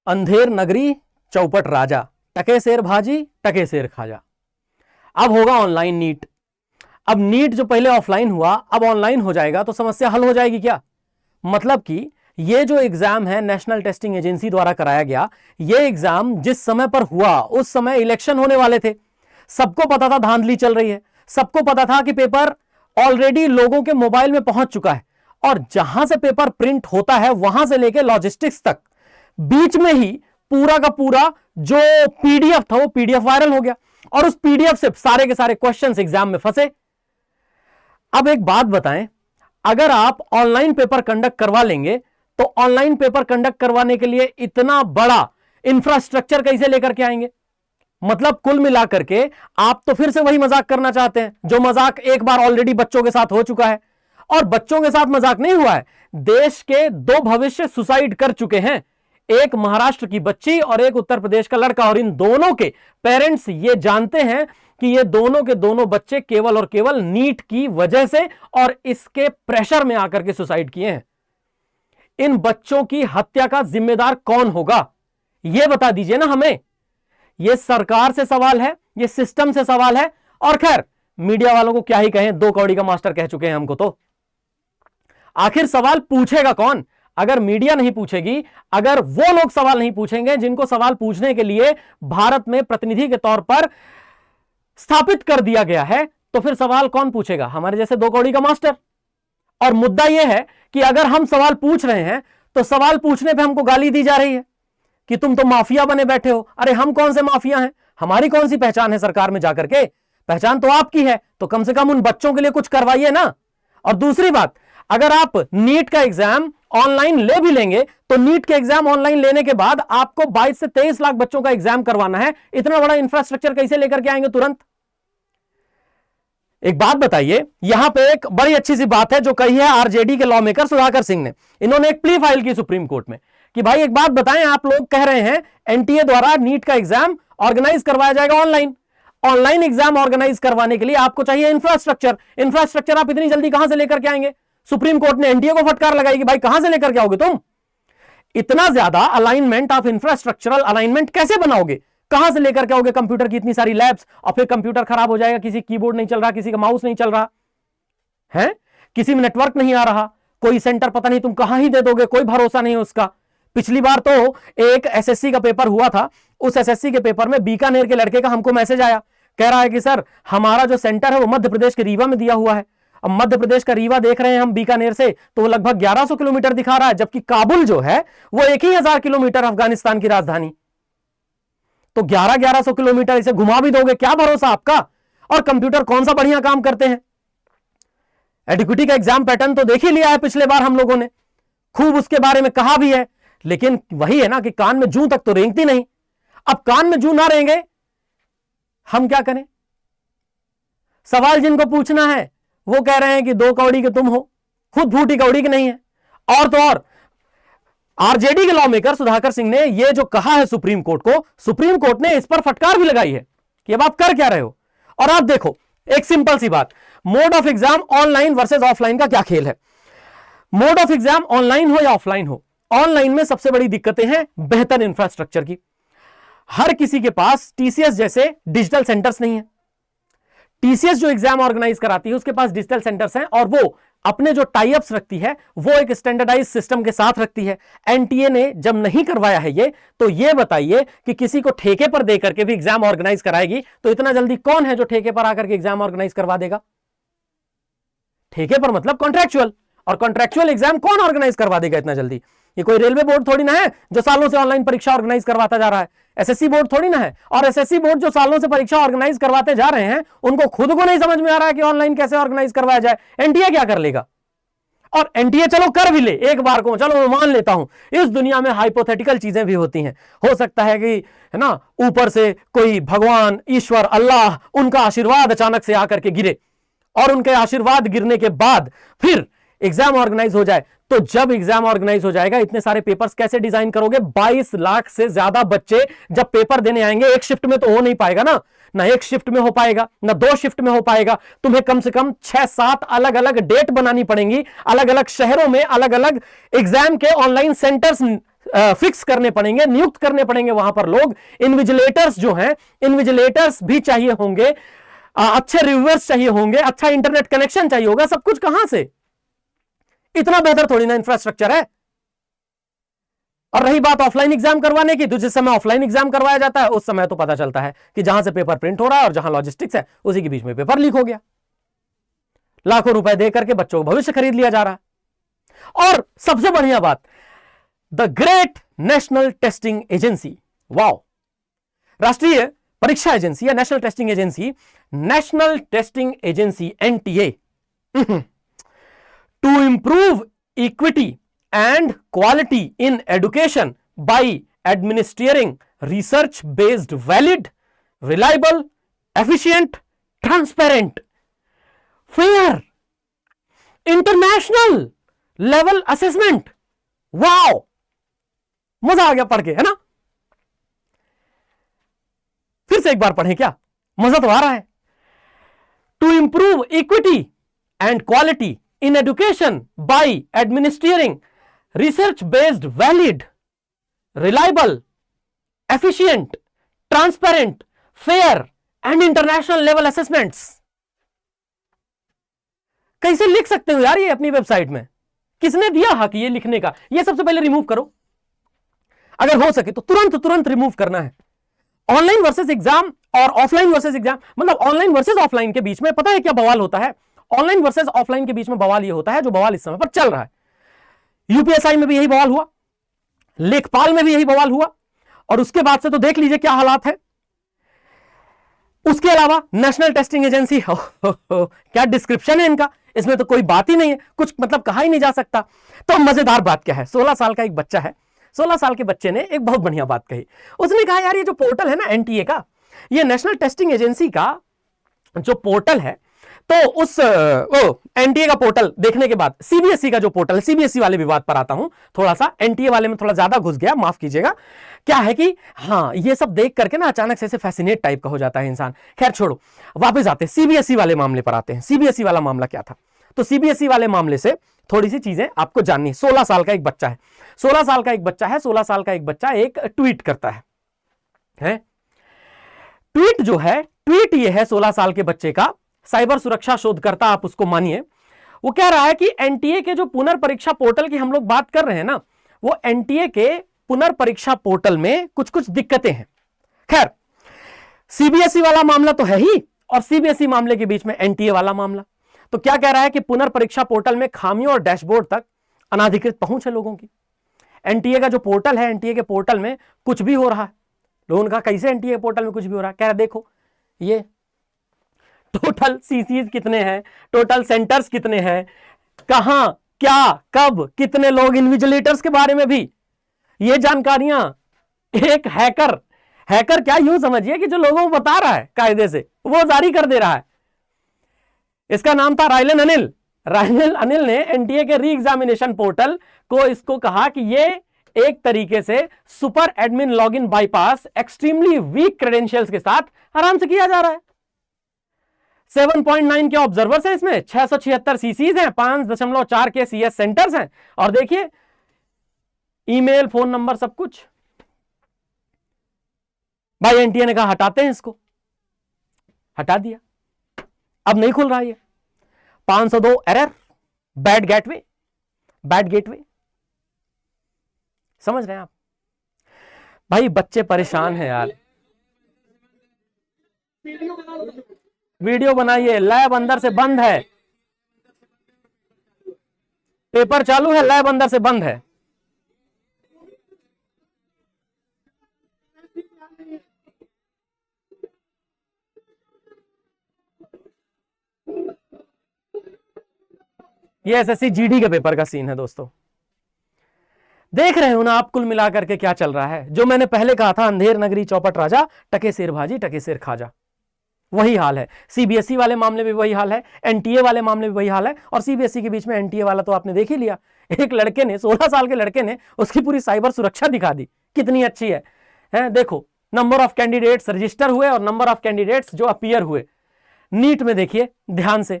अंधेर नगरी चौपट राजा, टके शेर भाजी टके शेर खाजा। अब होगा ऑनलाइन नीट। अब नीट जो पहले ऑफलाइन हुआ अब ऑनलाइन हो जाएगा तो समस्या हल हो जाएगी क्या? मतलब कि ये जो एग्जाम है नेशनल टेस्टिंग एजेंसी द्वारा कराया गया, ये एग्जाम जिस समय पर हुआ उस समय इलेक्शन होने वाले थे। सबको पता था धांधली चल रही है, सबको पता था कि पेपर ऑलरेडी लोगों के मोबाइल में पहुंच चुका है और जहां से पेपर प्रिंट होता है वहां से लेकर लॉजिस्टिक्स तक बीच में ही पूरा का पूरा जो पीडीएफ था वो पीडीएफ वायरल हो गया और उस पीडीएफ से सारे के सारे क्वेश्चंस एग्जाम में फंसे। अब एक बात बताएं, अगर आप ऑनलाइन पेपर कंडक्ट करवा लेंगे तो ऑनलाइन पेपर कंडक्ट करवाने के लिए इतना बड़ा इंफ्रास्ट्रक्चर कैसे लेकर के आएंगे? मतलब कुल मिलाकर के आप तो फिर से वही मजाक करना चाहते हैं जो मजाक एक बार ऑलरेडी बच्चों के साथ हो चुका है। और बच्चों के साथ मजाक नहीं हुआ है, देश के दो भविष्य सुसाइड कर चुके हैं, एक महाराष्ट्र की बच्ची और एक उत्तर प्रदेश का लड़का। और इन दोनों के पेरेंट्स ये जानते हैं कि ये दोनों के दोनों बच्चे केवल और केवल नीट की वजह से और इसके प्रेशर में आकर के सुसाइड किए हैं। इन बच्चों की हत्या का जिम्मेदार कौन होगा यह बता दीजिए ना हमें। यह सरकार से सवाल है, यह सिस्टम से सवाल है। और खैर मीडिया वालों को क्या ही कहें, 2 कौड़ी का मास्टर कह चुके हैं हमको। तो आखिर सवाल पूछेगा कौन? अगर मीडिया नहीं पूछेगी, अगर वो लोग सवाल नहीं पूछेंगे जिनको सवाल पूछने के लिए भारत में प्रतिनिधि के तौर पर स्थापित कर दिया गया है, तो फिर सवाल कौन पूछेगा? हमारे जैसे 2 कौड़ी का मास्टर। और मुद्दा यह है कि अगर हम सवाल पूछ रहे हैं तो सवाल पूछने पे हमको गाली दी जा रही है कि तुम तो माफिया बने बैठे हो। अरे हम कौन से माफिया हैं? हमारी कौन सी पहचान है सरकार में जाकर के? पहचान तो आपकी है, तो कम से कम उन बच्चों के लिए कुछ करवाइए ना। और दूसरी बात, अगर आप नीट का एग्जाम ऑनलाइन ले भी लेंगे तो नीट के एग्जाम ऑनलाइन लेने के बाद आपको 22 से 23 लाख बच्चों का एग्जाम करवाना है। इतना बड़ा इंफ्रास्ट्रक्चर कैसे लेकर के आएंगे तुरंत? एक बात बताइए, यहां पे एक बड़ी अच्छी सी बात है जो कही है आरजेडी के लॉ मेकर सुधाकर सिंह ने। इन्होंने एक प्ली फाइल की सुप्रीम कोर्ट में कि भाई एक बात बताएं, आप लोग कह रहे हैं एनटीए द्वारा नीट का एग्जाम ऑर्गेनाइज करवाया जाएगा ऑनलाइन। ऑनलाइन एग्जाम ऑर्गेनाइज करवाने के लिए आपको चाहिए इंफ्रास्ट्रक्चर आप इतनी जल्दी कहां से लेकर के आएंगे? सुप्रीम कोर्ट ने एनटीए को फटकार लगाई कि भाई कहां से लेकर के आओगे तुम? इतना ज्यादा अलाइनमेंट, आप इंफ्रास्ट्रक्चरल अलाइनमेंट कैसे बनाओगे? कहां से लेकर के आओगे कंप्यूटर की इतनी सारी लैब्स? और फिर कंप्यूटर खराब हो जाएगा, किसी कीबोर्ड नहीं चल रहा, किसी का माउस नहीं चल रहा है, किसी में नेटवर्क नहीं आ रहा, कोई सेंटर पता नहीं तुम कहां ही दे दोगे, कोई भरोसा नहीं उसका। पिछली बार तो एक एसएससी का पेपर हुआ था, उस एसएससी के पेपर में बीकानेर के लड़के का हमको मैसेज आया, कह रहा है कि सर हमारा जो सेंटर है वो मध्य प्रदेश के रीवा में दिया हुआ है। अब मध्य प्रदेश का रीवा देख रहे हैं हम बीकानेर से तो वो लगभग 1100 किलोमीटर दिखा रहा है, जबकि काबुल जो है वो 1000 किलोमीटर, अफगानिस्तान की राजधानी। तो 1100 किलोमीटर इसे घुमा भी दोगे, क्या भरोसा आपका? और कंप्यूटर कौन सा बढ़िया काम करते हैं? एडिक्विटी का एग्जाम पैटर्न तो देख ही लिया है पिछले बार हम लोगों ने, खूब उसके बारे में कहा भी है, लेकिन वही है ना कि कान में जूं तक तो रेंगती नहीं। अब कान में जूं ना रेंगे हम क्या करें? सवाल जिनको पूछना है वो कह रहे हैं कि 2 कौड़ी के तुम हो, खुद फूटी कौड़ी के नहीं है। और तो और आरजेडी के लॉ मेकर सुधाकर सिंह ने यह जो कहा है सुप्रीम कोर्ट को, सुप्रीम कोर्ट ने इस पर फटकार भी लगाई है कि अब आप कर क्या रहे हो। और आप देखो एक सिंपल सी बात, mode of exam online versus offline का क्या खेल है। मोड ऑफ एग्जाम ऑनलाइन हो या ऑफलाइन हो, ऑनलाइन में सबसे बड़ी दिक्कतें हैं बेहतर इंफ्रास्ट्रक्चर की। हर किसी के पास टीसीएस जैसे डिजिटल सेंटर्स नहीं है। टीसीएस जो एग्जाम ऑर्गेनाइज कराती है उसके पास डिजिटल सेंटर्स हैं और वो अपने जो टाई अप्स रखती है वो एक स्टैंडर्डाइज सिस्टम के साथ रखती है। एनटीए ने जब नहीं करवाया है ये, तो ये बताइए कि किसी को ठेके पर देकर के भी एग्जाम ऑर्गेनाइज कराएगी तो इतना जल्दी कौन है जो ठेके पर आकर के एग्जाम ऑर्गेनाइज करवा देगा? ठेके पर मतलब कॉन्ट्रैक्चुअल, और कॉन्ट्रैक्चुअल एग्जाम कौन ऑर्गेनाइज करवा देगा इतना जल्दी? ये कोई रेलवे बोर्ड थोड़ी ना है जो सालों से ऑनलाइन परीक्षा ऑर्गेनाइज करवाता जा रहा है, एसएससी बोर्ड थोड़ी ना है। और एसएससी बोर्ड जो सालों से परीक्षा ऑर्गेनाइज करवाते जा रहे हैं उनको खुद को नहीं समझ में आ रहा है कि ऑनलाइन कैसे ऑर्गेनाइज करवाया जाए। एनटीए क्या कर लेगा? और एनटीए चलो कर भी ले एक बार को, चलो मैं मान लेता हूं, इस दुनिया में हाइपोथेटिकल चीजें भी होती हैं। हो सकता है कि है ना ऊपर से कोई भगवान, ईश्वर, अल्लाह, उनका आशीर्वाद अचानक से आकर के गिरे और उनके आशीर्वाद गिरने के बाद फिर एग्जाम ऑर्गेनाइज हो जाए। तो जब एग्जाम ऑर्गेनाइज हो जाएगा इतने सारे पेपर्स कैसे डिजाइन करोगे? 22 लाख से ज्यादा बच्चे जब पेपर देने आएंगे, एक शिफ्ट में तो हो नहीं पाएगा ना एक शिफ्ट में हो पाएगा, ना 2 शिफ्ट में हो पाएगा। तुम्हें कम से कम 6-7 अलग अलग डेट बनानी पड़ेंगी, अलग अलग शहरों में अलग अलग एग्जाम के ऑनलाइन सेंटर्स फिक्स करने पड़ेंगे, नियुक्त करने पड़ेंगे वहां पर लोग। इन्विजिलेटर्स जो हैं, इन्विजिलेटर्स भी चाहिए होंगे, अच्छे रिव्यूअर्स चाहिए होंगे, अच्छा इंटरनेट कनेक्शन चाहिए होगा। सब कुछ कहां से? इतना बेहतर थोड़ी ना इंफ्रास्ट्रक्चर है। और रही बात ऑफलाइन एग्जाम करवाने की, तो जिस समय ऑफलाइन एग्जाम करवाया जाता है उस समय तो पता चलता है कि जहां से पेपर प्रिंट हो रहा है और जहां लॉजिस्टिक्स है उसी के बीच में पेपर लीक हो गया। लाखों रुपए दे करके बच्चों को भविष्य खरीद लिया जा रहा है। और सबसे बढ़िया बात, the great national testing agency, wow, राष्ट्रीय परीक्षा एजेंसी या national testing agency, national testing agency NTA, to improve equity and quality in education by administering research based valid, reliable, efficient, transparent, fair, international level assessment। Wow, मजा आ गया पढ़ के, है ना? फिर से एक बार पढ़ें क्या, मजा तो आ रहा है। To improve equity and quality in education by administering research based valid, reliable, efficient, transparent, fair and international level assessments। कैसे लिख सकते हो यार ये अपनी वेबसाइट में? किसने दिया हक ये लिखने का? ये सबसे पहले रिमूव करो, अगर हो सके तो तुरंत रिमूव करना है। ऑनलाइन वर्सेस एग्जाम और ऑफलाइन वर्सेस एग्जाम, मतलब ऑनलाइन वर्सेस ऑफलाइन के बीच में पता है क्या बवाल होता है? ऑनलाइन वर्सेस ऑफलाइन के बीच में बवाल ये होता है जो बवाल इस समय पर चल रहा है। यूपीएसआई में भी यही बवाल हुआ, लेखपाल में भी यही बवाल हुआ, और उसके बाद से तो देख लीजिए क्या हालात है। उसके अलावा नेशनल टेस्टिंग एजेंसी, क्या डिस्क्रिप्शन है इनका, इसमें तो कोई बात ही नहीं है, कुछ मतलब कहा ही नहीं जा सकता। तो मजेदार बात क्या है, 16 साल का एक बच्चा है, 16 साल के बच्चे ने एक बहुत बढ़िया बात कही। उसने कहा यार ये जो पोर्टल है ना एनटीए का, ये नेशनल टेस्टिंग एजेंसी का जो पोर्टल है, तो उस एनटीए का पोर्टल देखने के बाद सीबीएसई का जो पोर्टल है, सीबीएसई वाले विवाद पर आता हूं थोड़ा सा, एनटीए वाले में थोड़ा ज्यादा घुस गया, माफ कीजिएगा। क्या है कि हाँ, ये सब देख करके ना अचानक से फैसिनेट टाइप का हो जाता है इंसान। खैर छोड़ो, वापस आते हैं सीबीएसई वाले मामले पर आते हैं। सीबीएसई वाला मामला क्या था? तो सीबीएसई वाले मामले से थोड़ी सी चीजें आपको जाननी है। 16 साल का एक बच्चा है, 16 साल का एक बच्चा है, 16 साल का एक बच्चा एक ट्वीट करता है? ट्वीट जो है, ट्वीट ये है 16 साल के बच्चे का, साइबर सुरक्षा शोधकर्ता आप उसको मानिए। वो कह रहा है कि एनटीए के जो पुनर्परीक्षा पोर्टल की हम लोग बात कर रहे हैं ना, वो एनटीए के पुनर्परीक्षा पोर्टल में कुछ कुछ दिक्कतें हैं। खैर, सीबीएसई वाला मामला तो है ही, और सीबीएसई मामले के बीच में एनटीए वाला मामला। तो क्या कह रहा है कि पुनर्परीक्षा पोर्टल में खामियों और डैशबोर्ड तक अनाधिकृत पहुंच है लोगों की। एनटीए का जो पोर्टल है, एनटीए के पोर्टल में कुछ भी हो रहा है। लोगों का कैसे एनटीए पोर्टल में कुछ भी हो रहा है? कह रहा है देखो ये टोटल सीसीज कितने हैं, टोटल सेंटर्स कितने हैं, कहां क्या कब कितने लोग, इन्विजिलेटर्स के बारे में भी ये जानकारियां एक हैकर क्या यूं समझिए कि जो लोगों को बता रहा है कायदे से, वो जारी कर दे रहा है। इसका नाम था रायलन अनिल। रायलन अनिल ने एनटीए के री एग्जामिनेशन पोर्टल को इसको कहा कि ये एक तरीके से super admin login bypass extremely weak credentials के साथ आराम से किया जा रहा है। 7.9 के ऑब्जर्वर्स हैं इसमें, 676 सीसीज हैं, 5.4 के सीएस सेंटर्स हैं, और देखिए ईमेल, फोन नंबर, सब कुछ। भाई एनटीए ने कहा हटाते हैं इसको, हटा दिया, अब नहीं खुल रहा है। 502 एरर, बैड गेटवे, समझ रहे हैं आप? भाई बच्चे परेशान हैं यार। वीडियो बनाइए, लैब अंदर से बंद है, पेपर चालू है, लैब अंदर से बंद है। ये एसएससी जीडी के पेपर का सीन है दोस्तों। देख रहे हो ना आप कुल मिलाकर के क्या चल रहा है। जो मैंने पहले कहा था, अंधेर नगरी चौपट राजा, टके सिर भाजी टके सिर खाजा, वही हाल है। सीबीएसई वाले मामले में वही हाल है, एनटीए वाले मामले में वही हाल है। और सीबीएसई के बीच में एनटीए वाला तो आपने देख ही लिया। एक लड़के ने, 16 साल के लड़के ने उसकी पूरी साइबर सुरक्षा दिखा दी, कितनी अच्छी है? देखो नंबर ऑफ कैंडिडेट्स रजिस्टर हुए और नंबर ऑफ कैंडिडेट्स जो अपीयर हुए। नीट में देखिए ध्यान से,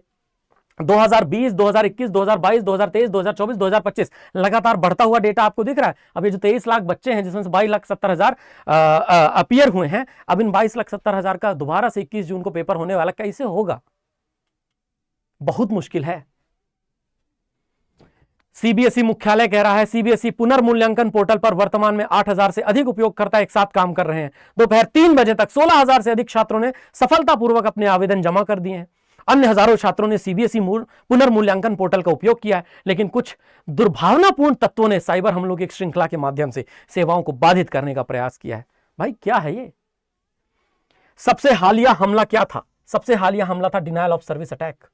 2020, 2021, 2022, 2023, 2024, 2025 लगातार बढ़ता हुआ डेटा आपको दिख रहा है। अब ये जो 23 लाख बच्चे हैं जिसमें से 22,70,000 अपीयर हुए हैं, अब इन 22,70,000 का दोबारा से 21 जून को पेपर होने वाला, कैसे होगा? बहुत मुश्किल है। सीबीएसई मुख्यालय कह रहा है सीबीएसई पुनर्मूल्यांकन पोर्टल पर वर्तमान में 8,000 से अधिक उपयोगकर्ता एक साथ काम कर रहे हैं। दोपहर 3 बजे तक 16,000 से अधिक छात्रों ने सफलतापूर्वक अपने आवेदन जमा कर दिए हैं। अन्य हजारों छात्रों ने सीबीएसई पुनर्मूल्यांकन पोर्टल का उपयोग किया है, लेकिन कुछ दुर्भावनापूर्ण तत्वों ने साइबर हमलों की एक श्रृंखला के माध्यम से सेवाओं को बाधित करने का प्रयास किया है। भाई क्या है ये? सबसे हालिया हमला क्या था? सबसे हालिया हमला था डिनायल ऑफ सर्विस अटैक।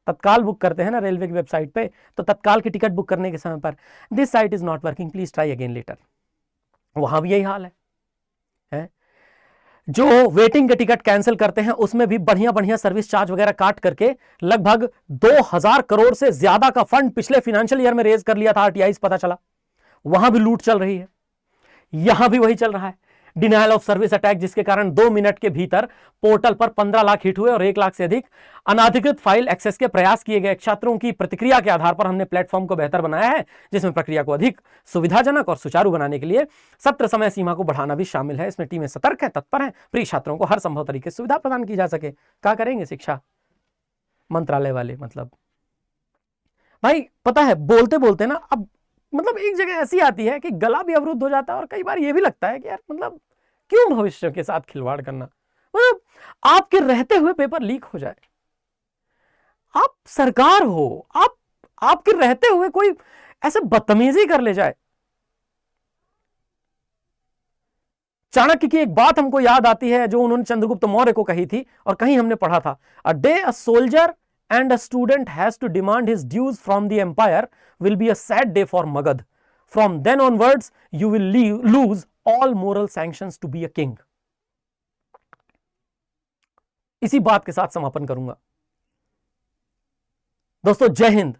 तत्काल बुक करते हैं ना रेलवे की वेबसाइट पे, तो तत्काल की टिकट बुक करने के समय पर this site is not working, please try again later. वहां भी यही हाल है? जो वेटिंग के टिकट कैंसिल करते हैं उसमें भी बढ़िया बढ़िया सर्विस चार्ज वगैरह काट करके लगभग 2,000 करोड़ से ज्यादा का फंड पिछले फाइनेंशियल ईयर में रेज कर लिया था आरटीआई, पता चला। वहां भी लूट चल रही है, यहां भी वही चल रहा है, डिनायल ऑफ सर्विस अटैक, जिसके कारण 2 मिनट के भीतर पोर्टल पर 15 लाख हिट हुए और 1 लाख से अधिक अनाधिकृत फाइल एक्सेस के प्रयास किए गए। छात्रों की प्रतिक्रिया के आधार पर हमने प्लेटफॉर्म को बेहतर बनाया है, जिसमें प्रक्रिया को अधिक सुविधाजनक और सुचारू बनाने के लिए सत्र समय सीमा को बढ़ाना भी शामिल है। इसमें टीमें सतर्क है, तत्पर है, प्रिय छात्रों को हर संभव तरीके से सुविधा प्रदान की जा सके। क्या करेंगे शिक्षा मंत्रालय वाले? मतलब भाई पता है, बोलते बोलते ना अब मतलब एक जगह ऐसी आती है कि गला भी अवरुद्ध हो जाता है, और कई बार यह भी लगता है कि यार मतलब क्यों भविष्य के साथ खिलवाड़ करना? मतलब आपके रहते हुए पेपर लीक हो जाए, आप सरकार हो, आपके रहते हुए कोई ऐसे बदतमीजी कर ले जाए। चाणक्य की एक बात हमको याद आती है जो उन्होंने चंद्रगुप्त मौर्य को कही थी, और कहीं हमने पढ़ा था, a day a soldier and a student has to demand his dues from the empire will be a sad day for Magad. From then onwards, you will lose all moral sanctions to be a king. इसी बात के साथ समापन करूंगा। दोस्तों जय हिंद,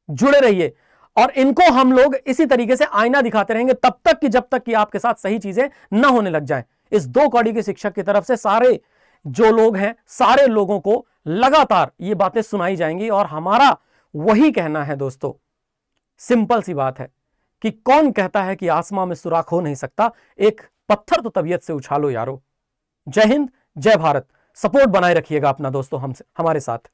जुड़े रहिए, और इनको हम लोग इसी तरीके से आईना दिखाते रहेंगे तब तक कि जब तक कि आपके साथ सही चीजें न होने लग जाएं। इस 2 कौड़ी के शिक्षक की तरफ से सारे जो लोग हैं, सारे लोगों को लगातार ये बातें सुनाई जाएंगी, और हमारा वही कहना है दोस्तों, सिंपल सी बात है कि कौन कहता है कि आसमां में सुराख हो नहीं सकता, एक पत्थर तो तबीयत से उछालो यारो। जय हिंद, जय भारत। सपोर्ट बनाए रखिएगा अपना दोस्तों हमसे, हमारे साथ।